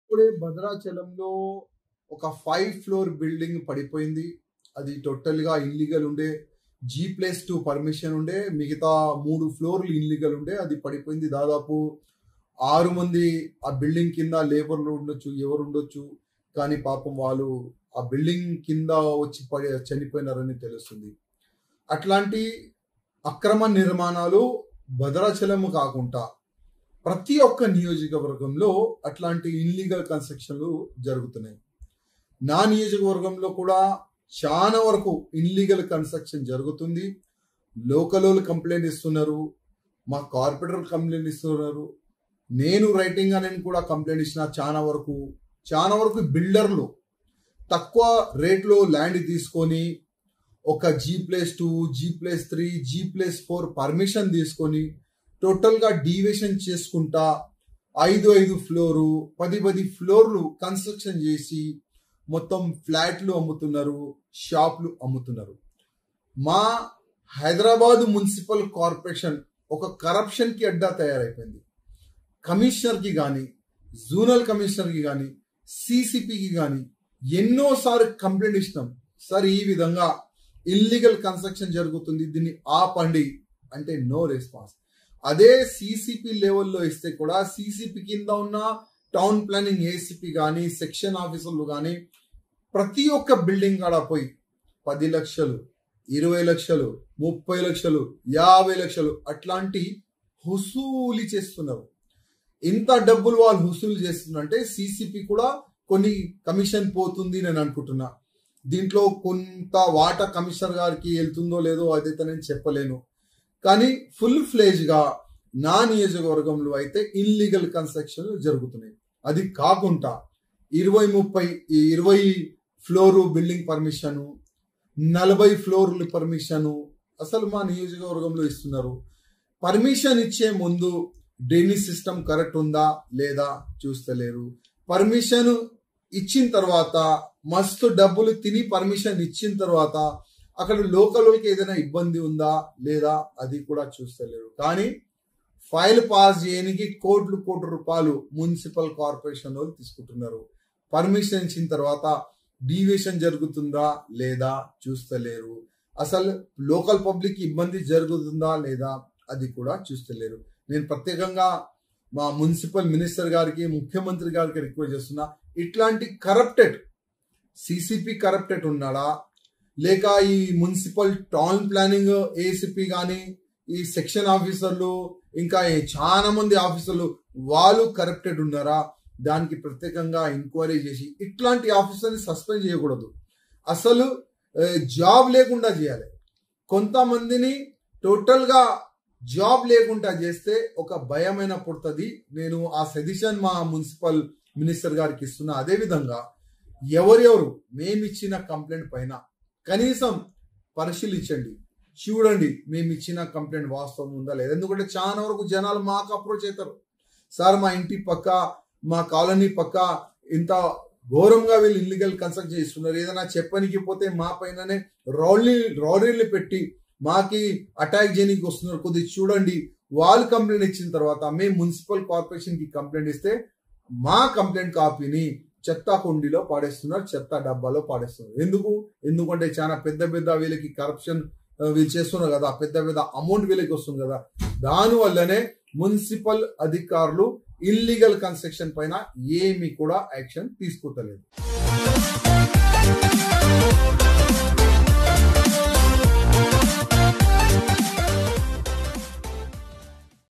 ఇప్పుడే భద్రాచలంలో ఒక 5 ఫ్లోర్ బిల్డింగ్ పడిపోయింది. అది టోటల్‌గా ఇల్లీగల్ ఉండే. G+2 పర్మిషన్ ఉండే. మిగతా 3 ఫ్లోర్‌లు ఇల్లీగల్ ఉండే. అది పడిపోయింది. దాదాపు 6 మంది ఆ బిల్డింగ్ కింద లేబర్‌లు ఉండొచ్చు. ఎవరు ఉండొచ్చు. కానీ పాపం వాళ్ళు ఆ బిల్డింగ్ కింద వచ్చి చనిపోయినారని తెలుస్తుంది. అట్లాంటి అక్రమ నిర్మాణాలు భద్రాచలం కాకుండా ప్రతి ఒక్క నియోజకవర్గంలో అట్లాంటి ఇల్లీగల్ కన్స్ట్రక్షన్లు జరుగుతున్నాయి. నా నియోజకవర్గంలో కూడా చాలా వరకు ఇల్లీగల్ కన్స్ట్రక్షన్ జరుగుతుంది. లోకల్ కంప్లైంట్ ఇస్తున్నారు. మా కార్పొరేటర్ కంప్లైంట్ ఇస్తున్నారు. నేను రైటింగ్ అని కూడా కంప్లైంట్ ఇచ్చిన చాలా వరకు బిల్డర్లు తక్కువ రేట్లో ల్యాండ్ తీసుకొని ఒక G+2, G+3, G+4 పర్మిషన్ తీసుకొని టోటల్గా డీవియేషన్ చేసుకుంటా 5 ఫ్లోరు 10 ఫ్లోర్లు కన్స్ట్రక్షన్ చేసి మొత్తం ఫ్లాట్లు అమ్ముతున్నారు, షాప్లు అమ్ముతున్నారు. మా హైదరాబాద్ మున్సిపల్ కార్పొరేషన్ ఒక కరప్షన్కి అడ్డా తయారైపోయింది. కమిషనర్కి కానీ, జోనల్ కమిషనర్కి కానీ, సిసిపికి కానీ ఎన్నోసార్లు కంప్లైంట్ ఇచ్చినాం. సార్, ఈ విధంగా ఇల్లీగల్ కన్స్ట్రక్షన్ జరుగుతుంది, దీన్ని ఆపండి అంటే నో రెస్పాన్స్. అదే సిసిపి లెవెల్లో ఇస్తే కూడా సిసిపి కింద ఉన్న టౌన్ ప్లానింగ్ ఏసీపీ కానీ, సెక్షన్ ఆఫీసర్లు కానీ ప్రతి ఒక్క బిల్డింగ్ కాడ పోయి 10 లక్షలు, 20 లక్షలు, 30 లక్షలు, 50 లక్షలు అట్లాంటి హుసూలు చేస్తున్నారు. ఇంత డబ్బులు వాళ్ళు హుసూలు చేస్తున్నారంటే సిసిపి కూడా కొన్ని కమిషన్ పోతుంది నేను అనుకుంటున్నా. దీంట్లో కొంత వాటా కమిషనర్ గారికి వెళ్తుందో లేదో అదైతే నేను చెప్పలేను. కానీ ఫుల్ ఫ్లేజ్గా నా నియోజకవర్గంలో అయితే ఇల్లీగల్ కన్స్ట్రక్షన్ జరుగుతున్నాయి. అది కాకుండా 20 ఫ్లోరు బిల్డింగ్ పర్మిషను, 40 ఫ్లోర్లు పర్మిషను అసలు మా నియోజకవర్గంలో ఇస్తున్నారు. పర్మిషన్ ఇచ్చే ముందు డ్రైనేజ్ సిస్టమ్ కరెక్ట్ ఉందా లేదా చూస్తలేరు. పర్మిషన్ ఇచ్చిన తర్వాత మస్తు డబ్బులు తిని పర్మిషన్ ఇచ్చిన తర్వాత అక్కడ లోకల్కి ఏదైనా ఇబ్బంది ఉందా లేదా అది కూడా చూస్తలేరు. కానీ ఫైల్ పాస్ చేయడానికి కోట్ల రూపాయలు మున్సిపల్ కార్పొరేషన్ వాళ్ళు తీసుకుంటున్నారు. పర్మిషన్ ఇచ్చిన తర్వాత డీవియేషన్ జరుగుతుందా లేదా చూస్తలేరు. అసలు లోకల్ పబ్లిక్ ఇబ్బంది జరుగుతుందా లేదా అది కూడా చూస్తలేరు. నేను ప్రత్యేకంగా మా మున్సిపల్ మినిస్టర్ గారికి, ముఖ్యమంత్రి గారికి రిక్వెస్ట్ చేస్తున్నా, ఇట్లాంటి కరప్టెడ్ సిసిపి కరప్టెడ్ ఉన్నాడా లేక ఈ మున్సిపల్ టౌన్ ప్లానింగ్ ఏసీపీ కానీ, ఈ సెక్షన్ ఆఫీసర్లు ఇంకా చాలా మంది ఆఫీసర్లు వాళ్ళు కరప్టెడ్ ఉన్నారా, దానికి ప్రత్యేకంగా ఎంక్వైరీ చేసి ఇట్లాంటి ఆఫీసర్ని సస్పెండ్ చేయకూడదు. అసలు జాబ్ లేకుండా చేయాలి. కొంతమందిని టోటల్గా జాబ్ లేకుండా చేస్తే ఒక భయమైన పుడుతుంది. నేను ఆ సజెషన్ మా మున్సిపల్ మినిస్టర్ గారికి ఇస్తున్నా. అదేవిధంగా ఎవరెవరు మేమిచ్చిన కంప్లైంట్ పైన కనీసం పరిశీలించండి, చూడండి మేము ఇచ్చిన కంప్లైంట్ వాస్తవం ఉందా లేదా. ఎందుకంటే చాలా వరకు జనాలు మాకు అప్రోచ్ అవుతారు. సార్, మా ఇంటి పక్క, మా కాలనీ పక్క ఇంత ఘోరంగా వీళ్ళు ఇల్లీగల్ కన్స్ట్రక్ట్ చేస్తున్నారు, ఏదైనా చెప్పనికి పోతే మా పైననే రౌడీలు పెట్టి మాకి అటాక్ చేయడానికి వస్తున్నారు, కొద్దిగా చూడండి. వాళ్ళు కంప్లైంట్ ఇచ్చిన తర్వాత మేము మున్సిపల్ కార్పొరేషన్ కి కంప్లైంట్ ఇస్తే మా కంప్లైంట్ కాపీని చెత్త కుండీలో పాడేస్తున్నారు, చెత్త డబ్బాలో పాడేస్తున్నారు. ఎందుకంటే చాలా పెద్ద వీళ్ళకి కరప్షన్ వీళ్ళు చేస్తున్నారు కదా, పెద్ద అమౌంట్ వీళ్ళకి వస్తుంది కదా. దానివల్లనే మున్సిపల్ అధికారులు ఇల్లీగల్ కన్స్ట్రక్షన్ పైన ఏమీ కూడా యాక్షన్ తీసుకుంటలేదు.